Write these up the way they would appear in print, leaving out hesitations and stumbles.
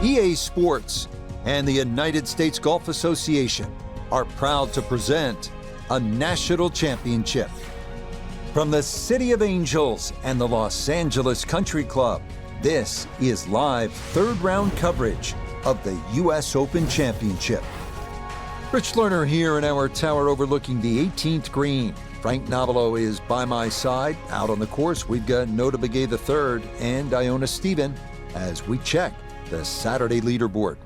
EA Sports and the United States Golf Association are proud to present a national championship. From the City of Angels and the Los Angeles Country Club, this is live third-round coverage of the U.S. Open Championship. Rich Lerner here in our tower overlooking the 18th green. Frank Novello is by my side. Out on the course, we've got Nota Begay III and Iona Stephen as we check the Saturday leaderboard.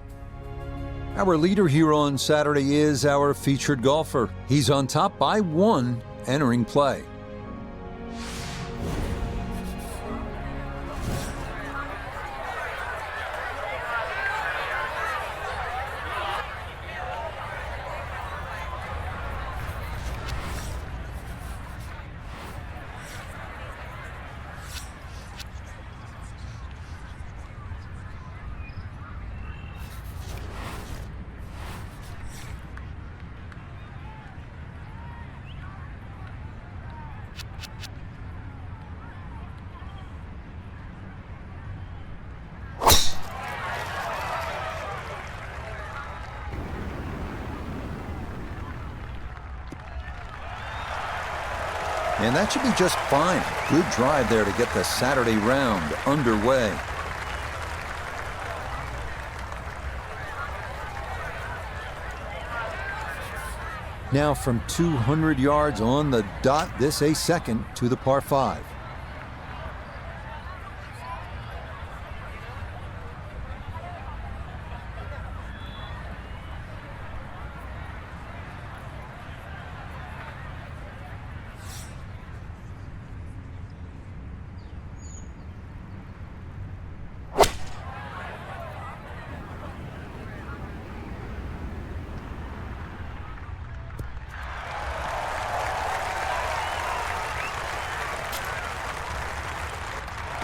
Our leader here on Saturday is our featured golfer. He's on top by 1 entering play. And that should be just fine. Good drive there to get the Saturday round underway. Now from 200 yards on the dot, this a second to the par 5.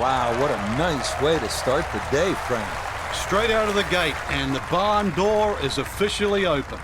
Wow, what a nice way to start the day, Frank. Straight out of the gate, and the barn door is officially open.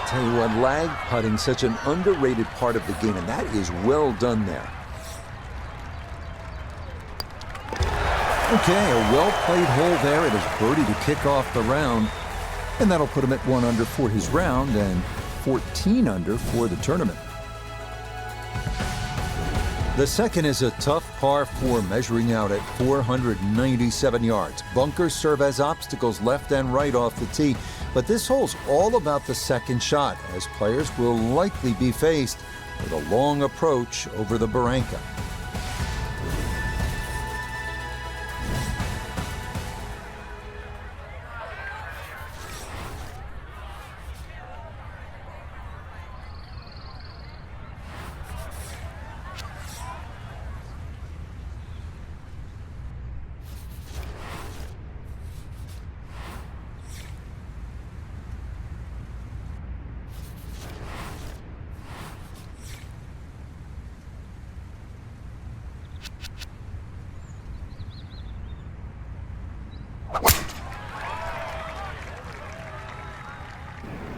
Tell you what, lag putting, such an underrated part of the game, and that is well done there. Okay, a well-played hole there. It is birdie to kick off the round, and that'll put him at 1 under for his round and 14 under for the tournament. The second is a tough par 4, measuring out at 497 yards. Bunkers serve as obstacles left and right off the tee, but this hole's all about the second shot, as players will likely be faced with a long approach over the barranca.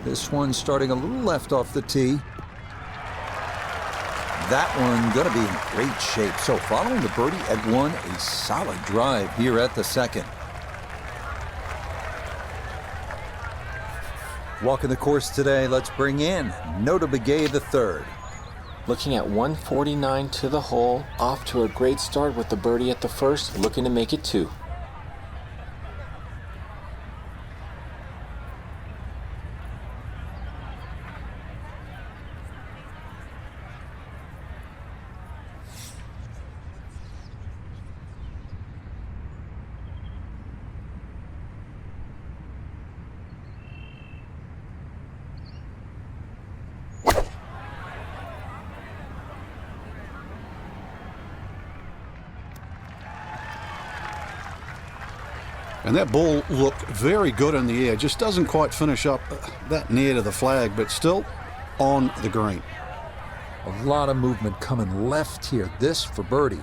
This one starting a little left off the tee. That one going to be in great shape. So following the birdie at 1, a solid drive here at the second. Walking the course today, let's bring in Nota Begay III. Looking at 149 to the hole, off to a great start with the birdie at the first, looking to make it 2. And that ball looked very good in the air. Just doesn't quite finish up that near to the flag, but still on the green. A lot of movement coming left here. This for birdie.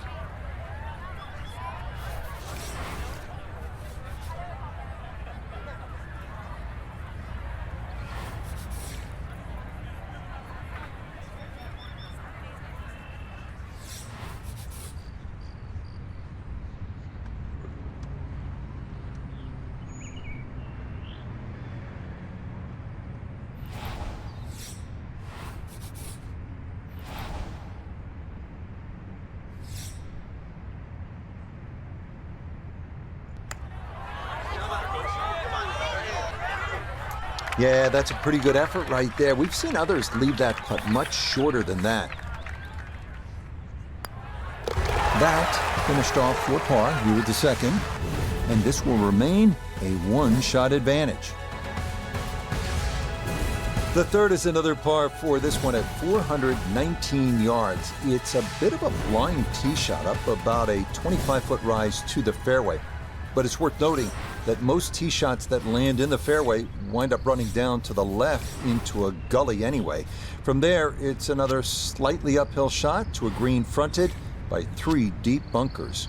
Yeah, that's a pretty good effort right there. We've seen others leave that putt much shorter than that. That finished off for par here with the second, and this will remain a one-shot advantage. The third is another par four, this one at 419 yards. It's a bit of a blind tee shot up about a 25-foot rise to the fairway. But it's worth noting that most tee shots that land in the fairway wind up running down to the left into a gully anyway. From there, it's another slightly uphill shot to a green fronted by 3 deep bunkers.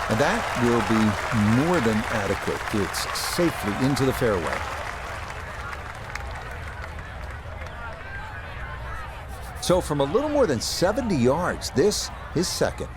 And that will be more than adequate. It's safely into the fairway. So from a little more than 70 yards, this is second.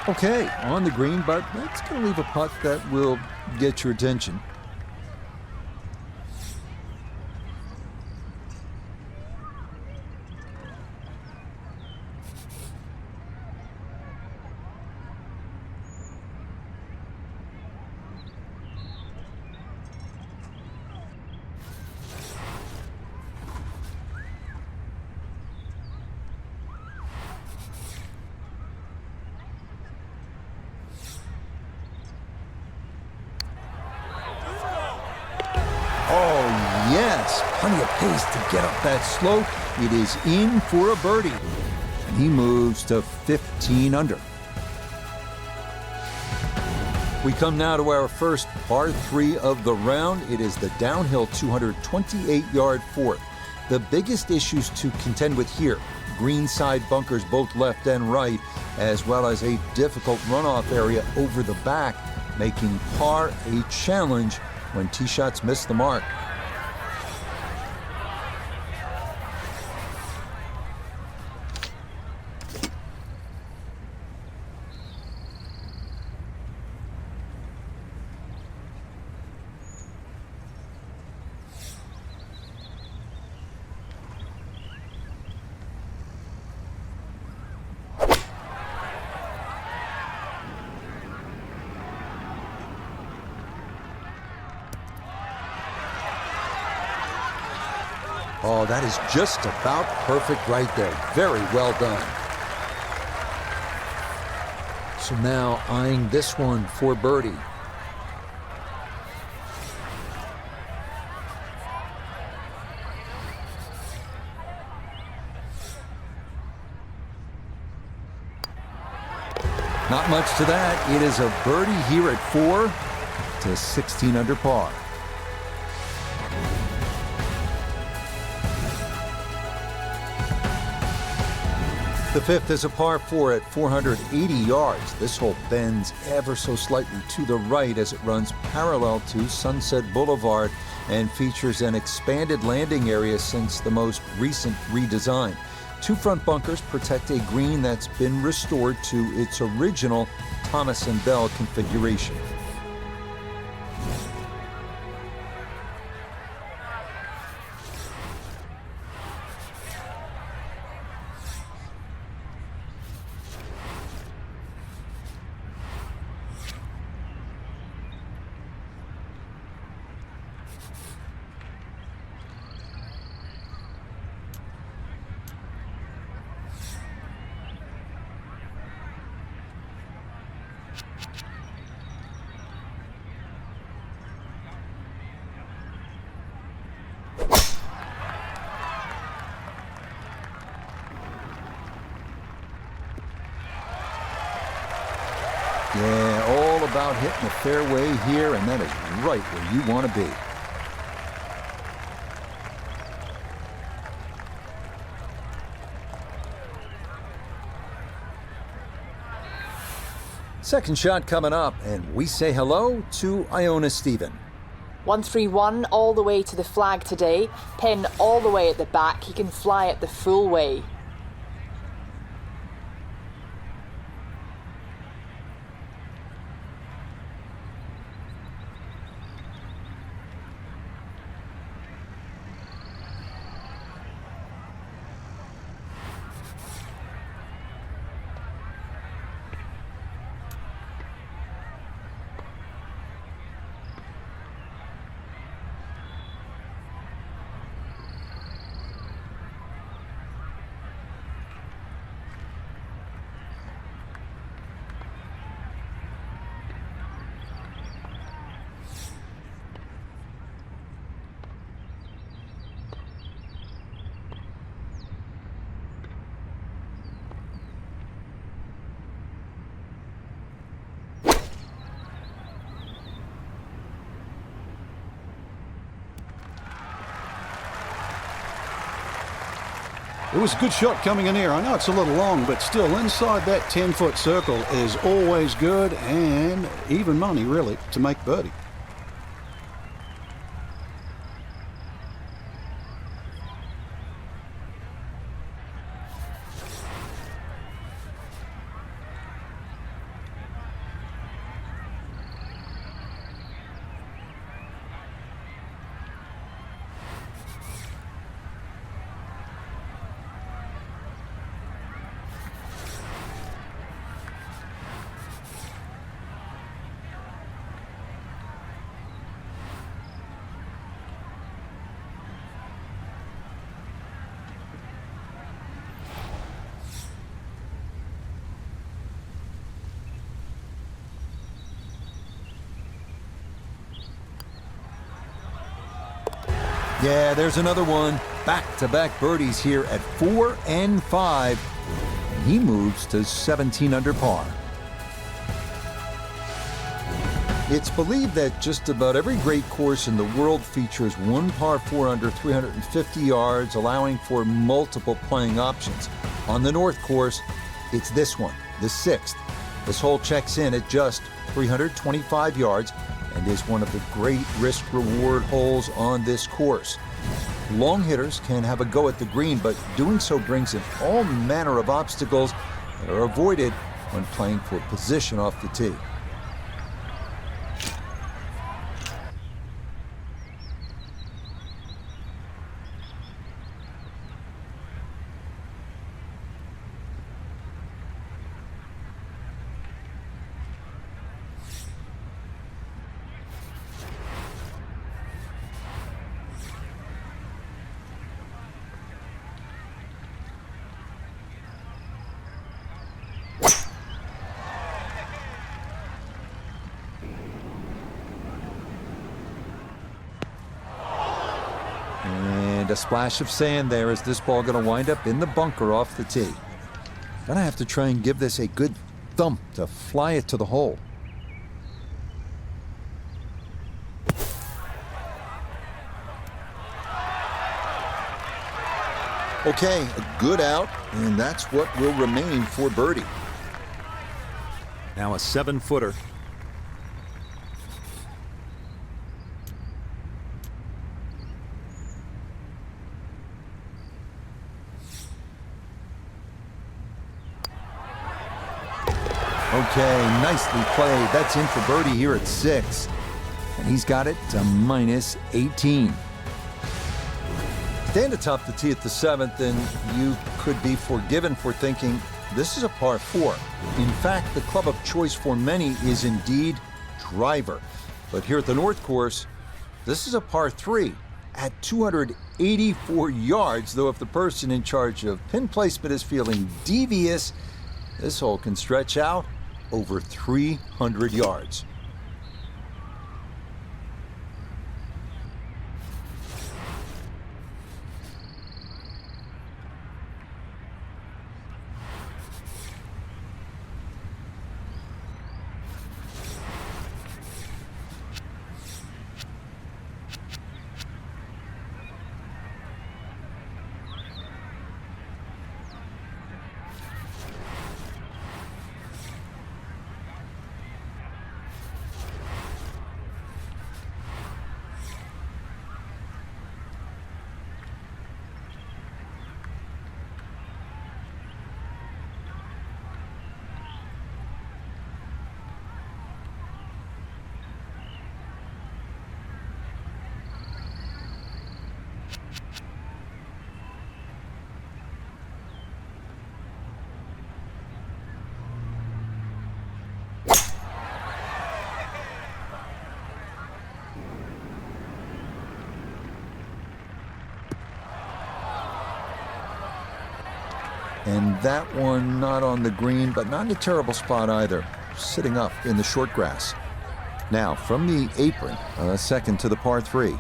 Okay, on the green, but that's going to leave a putt that will get your attention. Oh, yes, plenty of pace to get up that slope. It is in for a birdie. And he moves to 15 under. We come now to our first par 3 of the round. It is the downhill 228-yard fourth. The biggest issues to contend with here, greenside bunkers both left and right, as well as a difficult runoff area over the back, making par a challenge when tee shots miss the mark. Oh, that is just about perfect right there. Very well done. So now eyeing this one for birdie. Not much to that. It is a birdie here at 4. to 16 under par. The fifth is a par 4 at 480 yards. This hole bends ever so slightly to the right as it runs parallel to Sunset Boulevard and features an expanded landing area since the most recent redesign. Two front bunkers protect a green that's been restored to its original Thomas and Bell configuration. Yeah, all about hitting the fairway here, and that is right where you want to be. Second shot coming up, and we say hello to Iona Stephen. 131 all the way to the flag today. Pin all the way at the back. He can fly it the full way. It was a good shot coming in here. I know it's a little long, but still inside that 10-foot circle is always good and even money, really, to make birdie. Yeah, there's another one. Back-to-back birdies here at 4 and 5. He moves to 17 under par. It's believed that just about every great course in the world features one par 4 under 350 yards, allowing for multiple playing options. On the North course, it's this one, the 6th. This hole checks in at just 325 yards and is one of the great risk-reward holes on this course. Long hitters can have a go at the green, but doing so brings in all manner of obstacles that are avoided when playing for position off the tee. And a splash of sand there. Is this ball going to wind up in the bunker off the tee? Gonna have to try and give this a good thump to fly it to the hole. Okay, a good out, and that's what will remain for birdie. Now a 7-footer. Okay, nicely played. That's in for birdie here at 6. And he's got it to minus 18. Stand atop the tee at the 7th, and you could be forgiven for thinking this is a par 4. In fact, the club of choice for many is indeed driver. But here at the North Course, this is a par 3 at 284 yards, though if the person in charge of pin placement is feeling devious, this hole can stretch out over 300 yards. And that one not on the green, but not in a terrible spot either, sitting up in the short grass. Now, from the apron, a second to the par 3.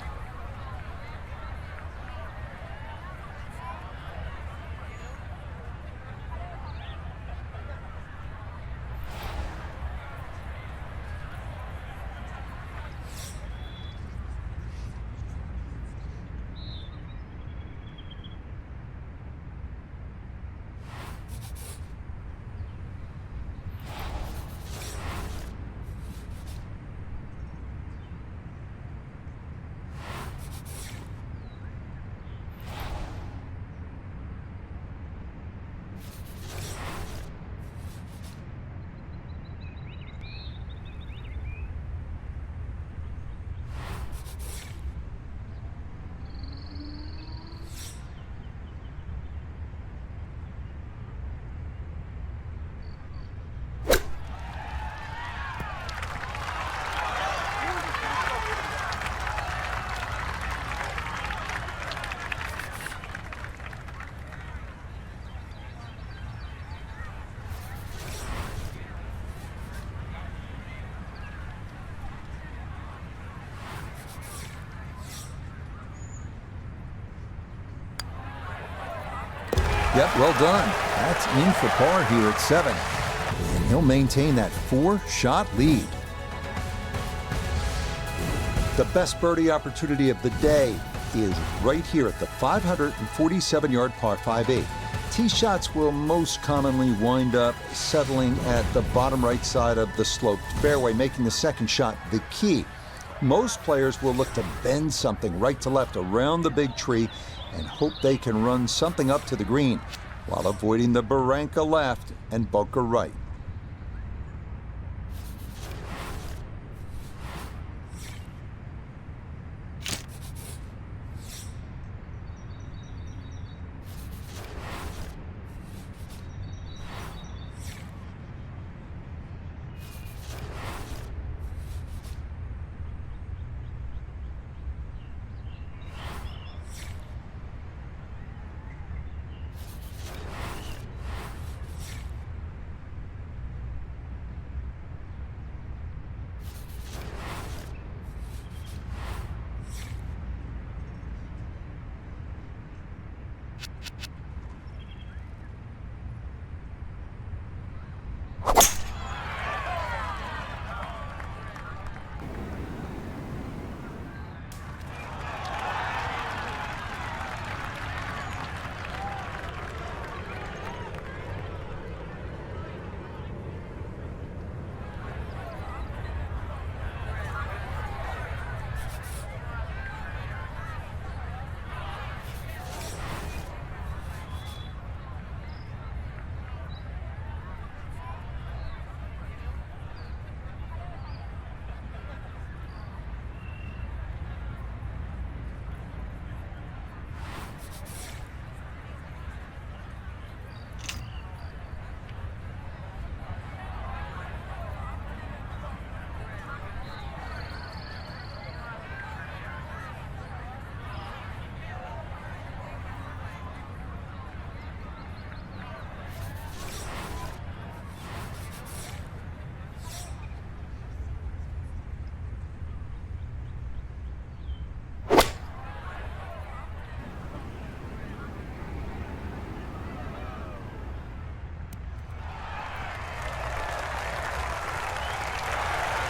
Yep, well done. That's in for par here at 7. And he'll maintain that 4-shot lead. The best birdie opportunity of the day is right here at the 547-yard par 5A. Tee shots will most commonly wind up settling at the bottom right side of the sloped fairway, making the second shot the key. Most players will look to bend something right to left around the big tree and hope they can run something up to the green while avoiding the barranca left and bunker right.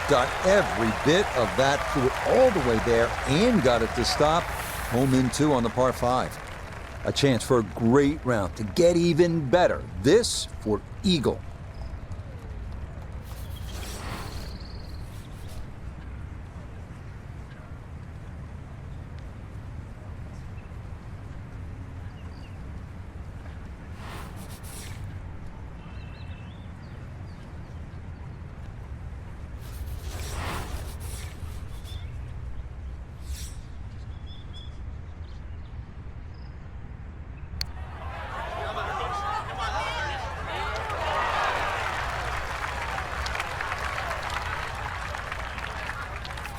got every bit of that, threw it all the way there and got it to stop. Home in 2 on the par 5. A chance for a great round to get even better. This for eagle.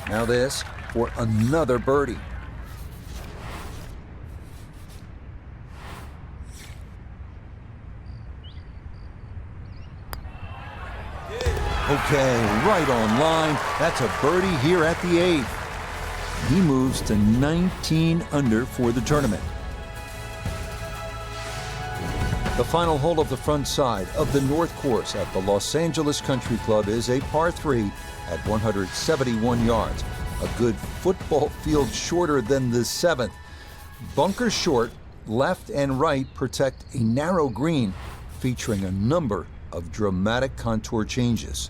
Now this for another birdie. Okay, right on line. That's a birdie here at the 8th. He moves to 19 under for the tournament. The final hole of the front side of the North Course at the Los Angeles Country Club is a par 3 at 171 yards. A good football field shorter than the 7th. Bunker short, left and right protect a narrow green featuring a number of dramatic contour changes.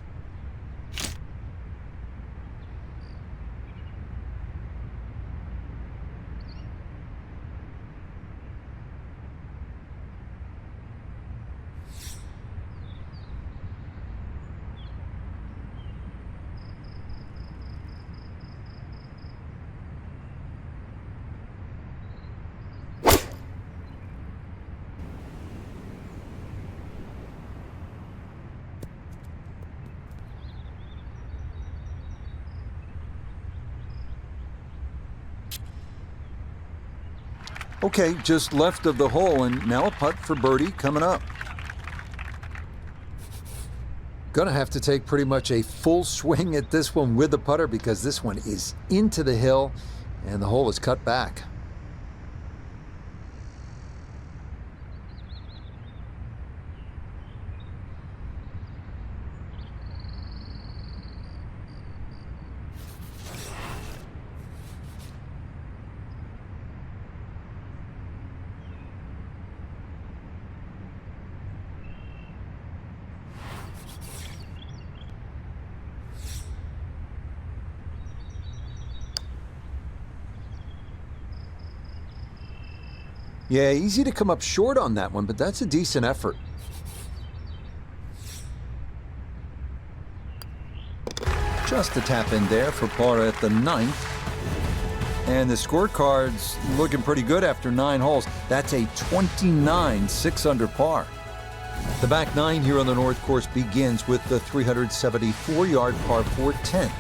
Okay, just left of the hole, and now a putt for birdie coming up. Gonna have to take pretty much a full swing at this one with the putter because this one is into the hill and the hole is cut back. Yeah, easy to come up short on that one, but that's a decent effort. Just a tap in there for par at the 9th. And the scorecard's looking pretty good after 9 holes. That's a 29 6 under par. The back 9 here on the North Course begins with the 374-yard par 4 10.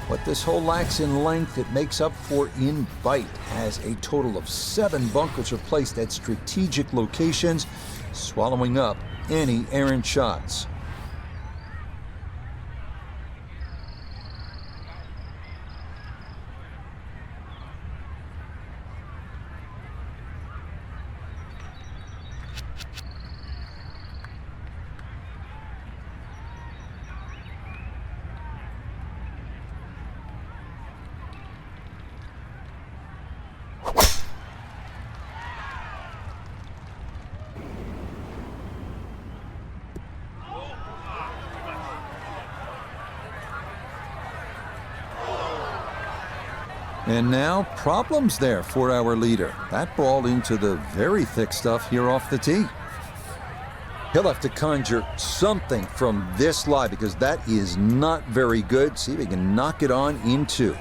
What this hole lacks in length, it makes up for in bite, as a total of 7 bunkers are placed at strategic locations, swallowing up any errant shots. And now, problems there for our leader. That ball into the very thick stuff here off the tee. He'll have to conjure something from this lie because that is not very good. See if he can knock it on in 2.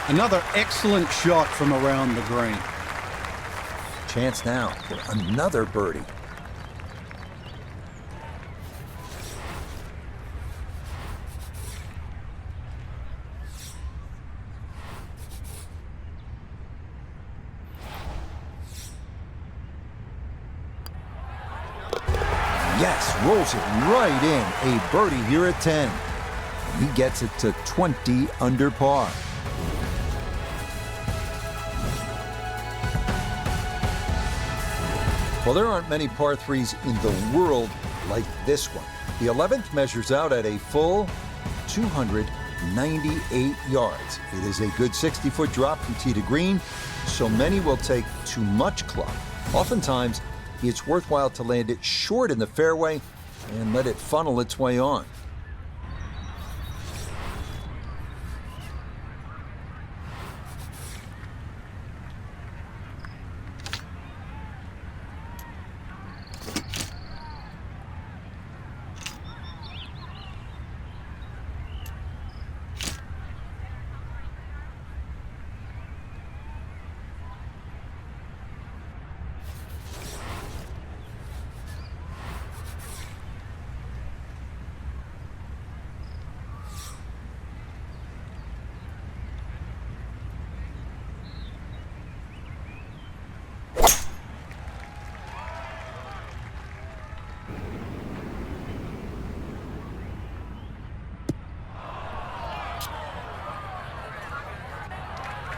Another excellent shot from around the green. Chance now for another birdie. Yes, rolls it right in. A birdie here at 10. He gets it to 20 under par. Well, there aren't many par 3s in the world like this one. The 11th measures out at a full 298 yards. It is a good 60-foot drop from tee to green, so many will take too much club. Oftentimes, it's worthwhile to land it short in the fairway and let it funnel its way on.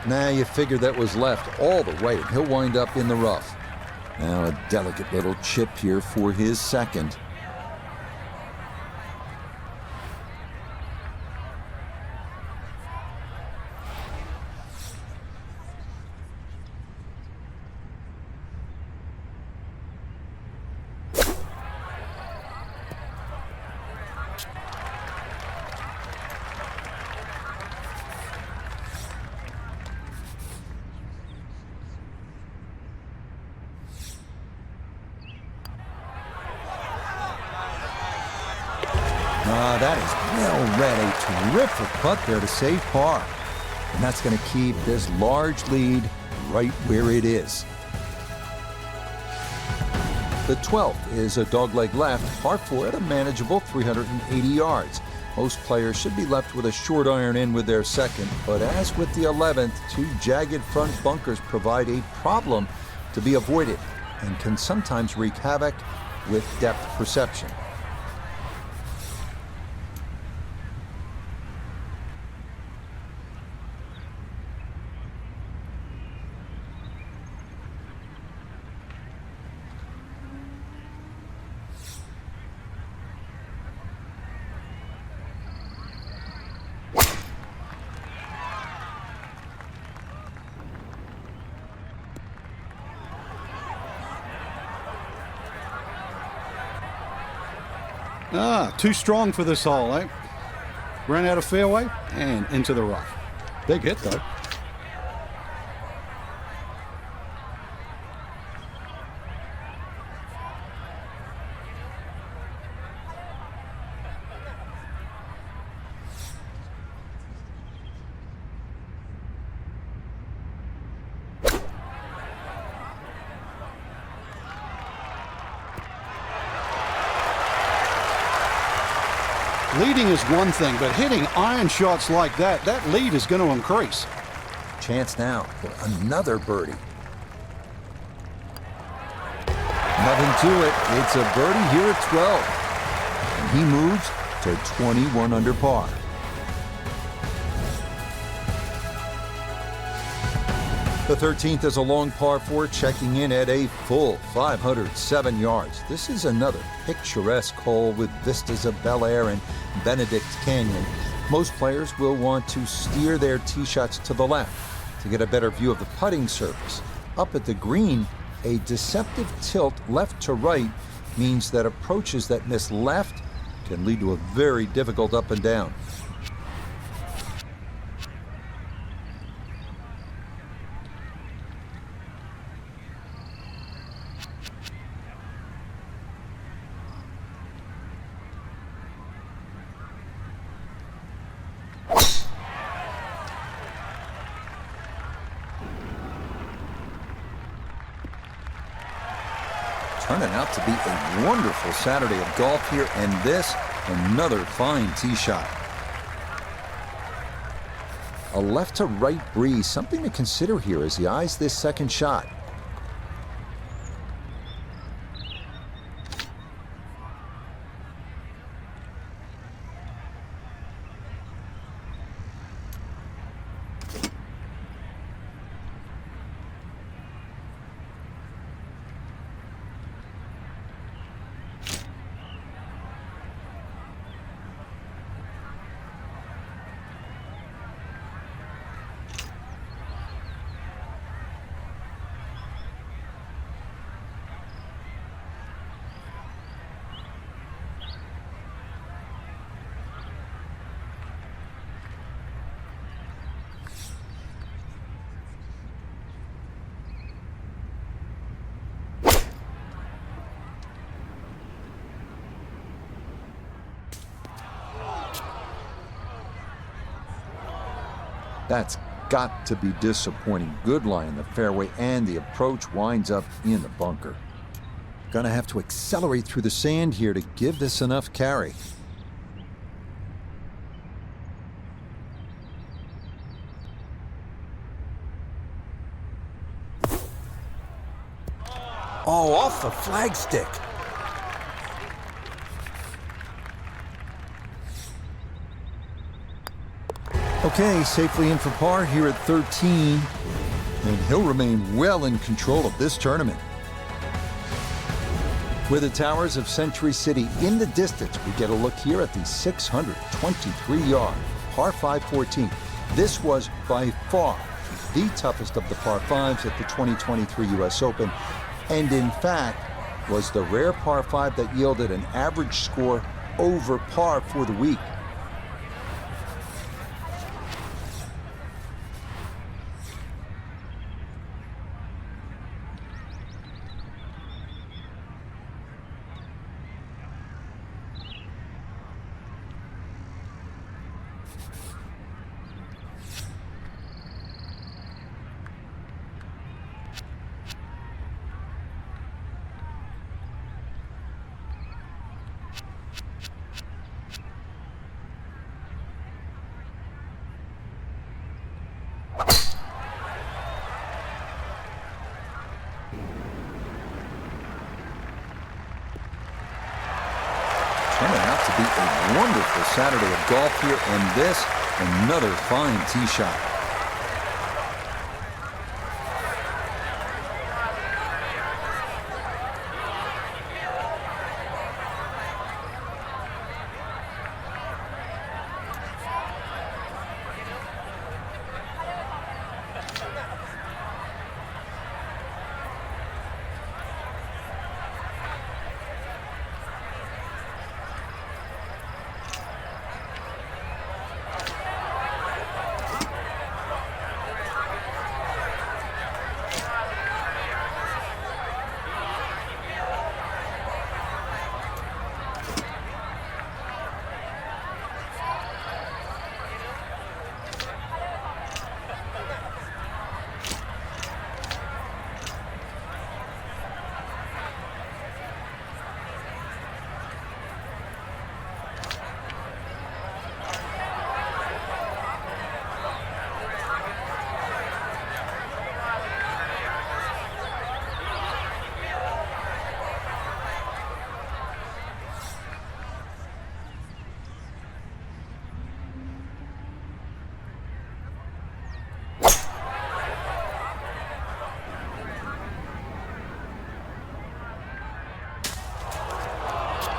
Now you figure that was left all the way, and he'll wind up in the rough. Now a delicate little chip here for his second. That is well read. A terrific putt there to save par. And that's going to keep this large lead right where it is. The 12th is a dogleg left, par 4 at a manageable 380 yards. Most players should be left with a short iron in with their second, but as with the 11th, two jagged front bunkers provide a problem to be avoided and can sometimes wreak havoc with depth perception. Too strong for this hole, eh? Ran out of fairway and into the rough. Big hit, though. Leading is one thing, but hitting iron shots like that lead is going to increase. Chance now for another birdie. Nothing to it. It's a birdie here at 12. And he moves to 21 under par. The 13th is a long par 4, checking in at a full 507 yards. This is another picturesque hole with vistas of Bel Air and Benedict Canyon. Most players will want to steer their tee shots to the left to get a better view of the putting surface. Up at the green, a deceptive tilt left to right means that approaches that miss left can lead to a very difficult up and down. Turning out to be a wonderful Saturday of golf here, and this, another fine tee shot. A left to right breeze, something to consider here as he eyes this second shot. That's got to be disappointing. Good lie in the fairway, and the approach winds up in the bunker. Gonna have to accelerate through the sand here to give this enough carry. Oh, off the flagstick. Okay, safely in for par here at 13, and he'll remain well in control of this tournament. With the towers of Century City in the distance, we get a look here at the 623-yard par 5 14. This was by far the toughest of the par 5s at the 2023 U.S. Open, and in fact was the rare par 5 that yielded an average score over par for the week. Turning out to be a wonderful Saturday of golf here, and this, another fine tee shot.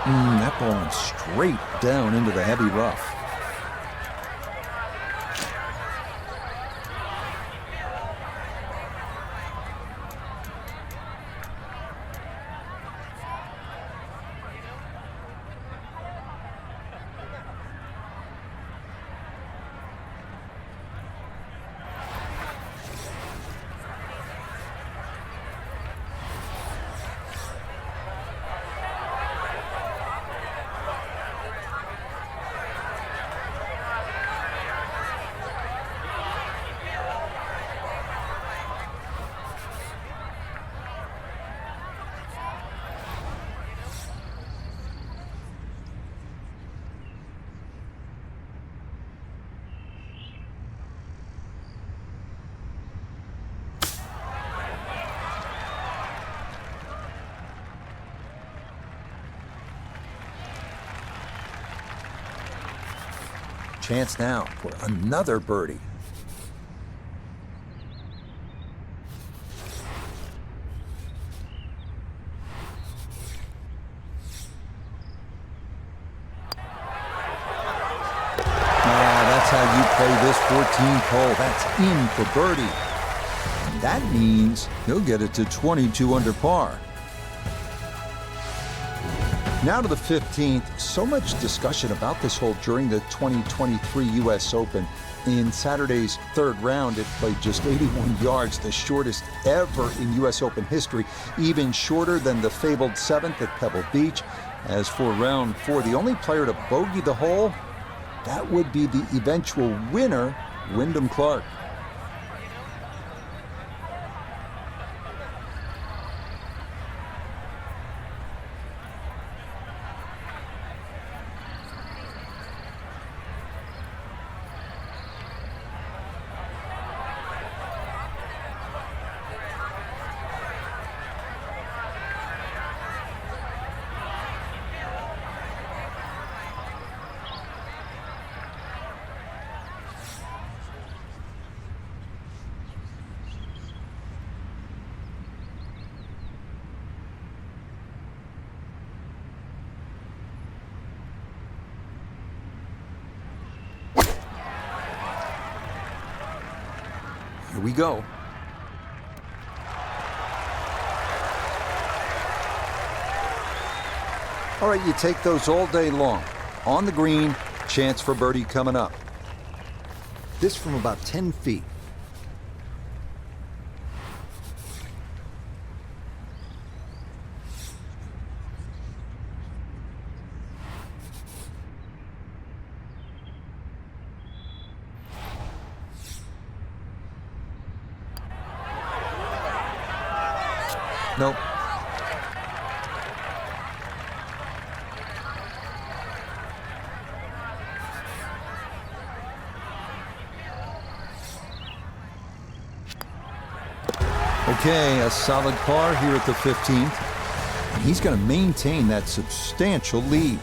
That ball went straight down into the heavy rough. Chance now for another birdie. That's how you play this 14th hole. That's in for birdie. And that means he'll get it to 22 under par. Now to the 15th. So much discussion about this hole during the 2023 U.S. Open. In Saturday's third round, it played just 81 yards, the shortest ever in U.S. Open history, even shorter than the fabled 7th at Pebble Beach. As for round 4, the only player to bogey the hole That would be the eventual winner, Wyndham Clark. Here we go. All right, you take those all day long. On the green, chance for birdie coming up. This from about 10 feet. Nope. Okay, a solid par here at the 15th. And he's going to maintain that substantial lead.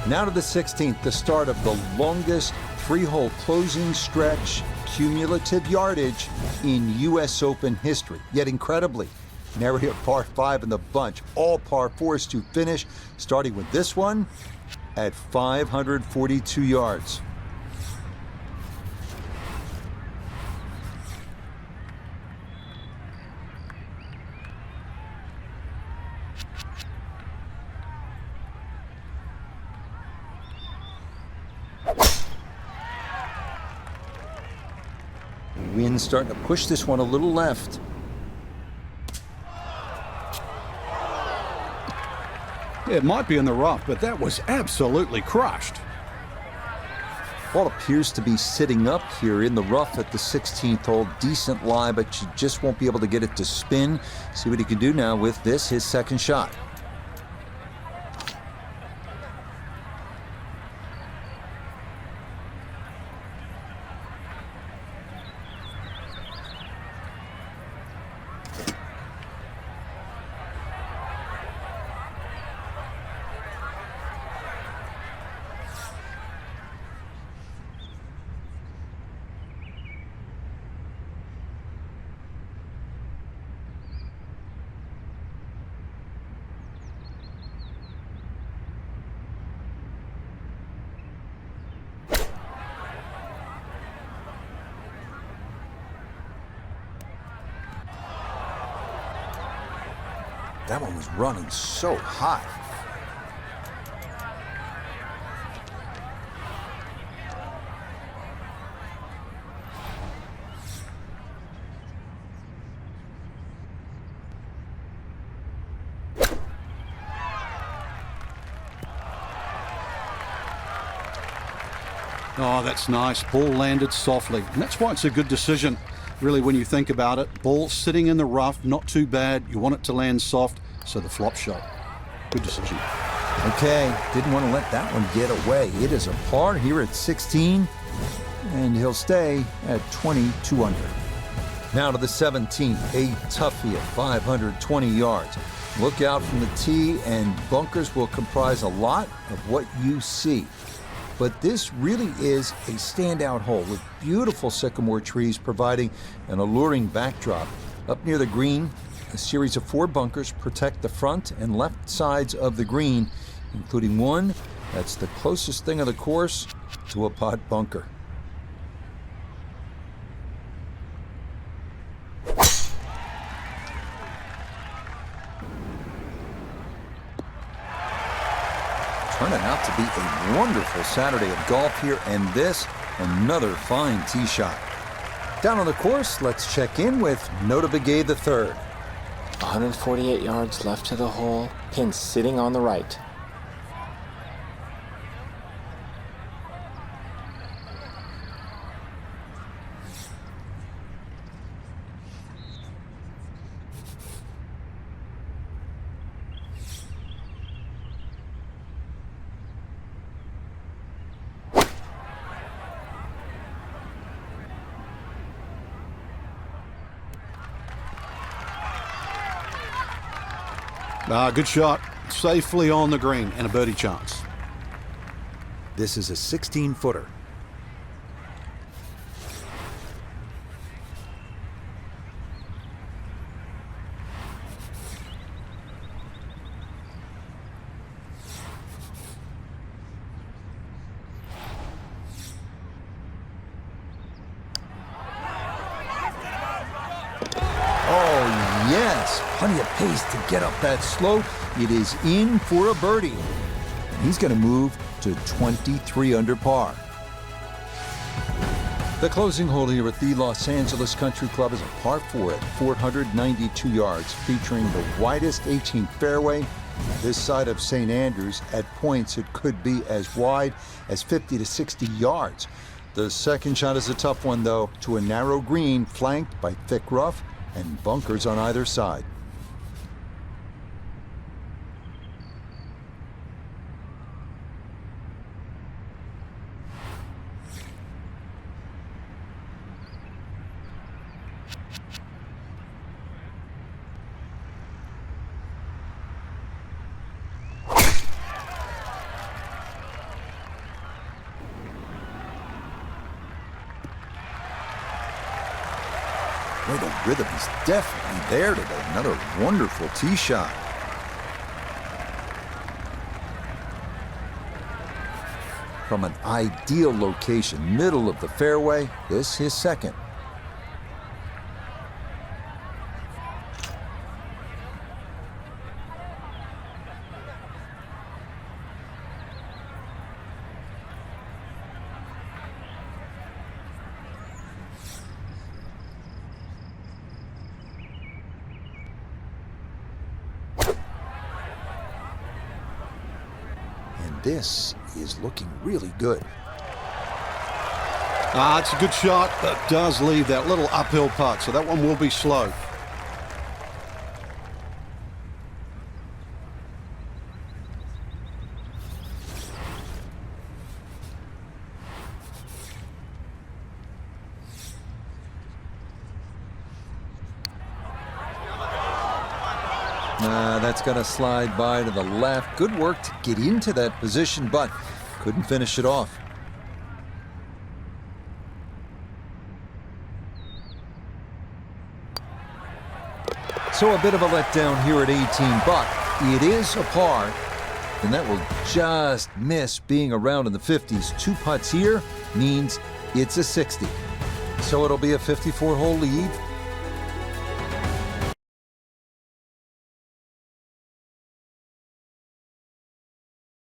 Now to the 16th, the start of the longest three-hole closing stretch cumulative yardage in U.S. Open history. Yet incredibly, nary a par 5 in the bunch. All par 4s to finish, starting with this one at 542 yards. Wind starting to push this one a little left. It might be in the rough, but that was absolutely crushed. Ball appears to be sitting up here in the rough at the 16th hole. Decent lie, but you just won't be able to get it to spin. See what he can do now with this, his second shot. That one was running so hot. Oh, that's nice. Ball landed softly. And that's why it's a good decision. Really, when you think about it, ball sitting in the rough, not too bad. You want it to land soft, so the flop shot. Good decision. Okay, didn't want to let that one get away. It is a par here at 16, and he'll stay at 22 under. Now to the 17th, a toughie at 520 yards. Look out from the tee, and bunkers will comprise a lot of what you see. But this really is a standout hole with beautiful sycamore trees providing an alluring backdrop. Up near the green, a series of 4 bunkers protect the front and left sides of the green, including one that's the closest thing on the course to a pot bunker. Turning out to be a wonderful Saturday of golf here, and this, another fine tee shot. Down on the course, let's check in with Nota Begay III. 148 yards left to the hole, pin sitting on the right. Good shot. Safely on the green and a birdie chance. This is a 16-footer. Oh, yes. Plenty of pace to get up that slope. It is in for a birdie. And he's going to move to 23 under par. The closing hole here at the Los Angeles Country Club is a par 4 at 492 yards, featuring the widest 18th fairway. This side of St. Andrews, at points it could be as wide as 50 to 60 yards. The second shot is a tough one, though, to a narrow green flanked by thick rough and bunkers on either side. Boy, the rhythm is definitely there today. Another wonderful tee shot. From an ideal location, middle of the fairway, this his second. This is looking really good. It's a good shot, but does leave that little uphill putt, so that one will be slow. That's going to slide by to the left. Good work to get into that position, but couldn't finish it off. So a bit of a letdown here at 18, but it is a par, and that will just miss being around in the 50s. 2 putts here means it's a 60. So it'll be a 54-hole lead